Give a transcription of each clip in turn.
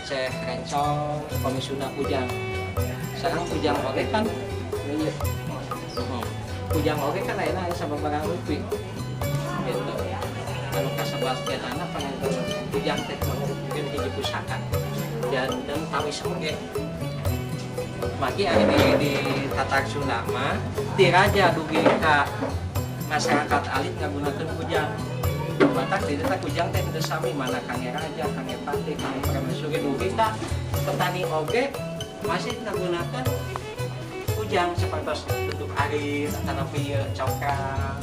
ceh rencong komisuna kujang. Sekarang kujang oge kan kujang oge kan lain sama barang rupi gitu. Anu kasebatkeun anak pengen kujang teh mungkin hiji pusaka dan tawis oge. Maki ari di tatak Sunda mah tiraja dugi ka masyarakat alit ngagunakeun kujang. Batak di desa kujang teh teu sami mana kange raja, kange pati, kange permaisuri dugi ka petani oge masih ngagunakeun kujang sapertos bentuk arit tanapi congkrang.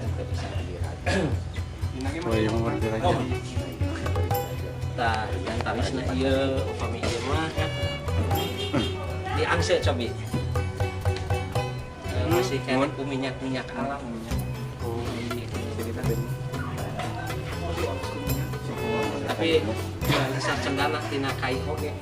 Itu bisa diraja. Oh, yang berdiraja. Tah yang tawisna ieu upami ieu mah ya. Diangse cobi. Masih kena minyak-minyak alam. Tapi bisa cendana tina kai oge.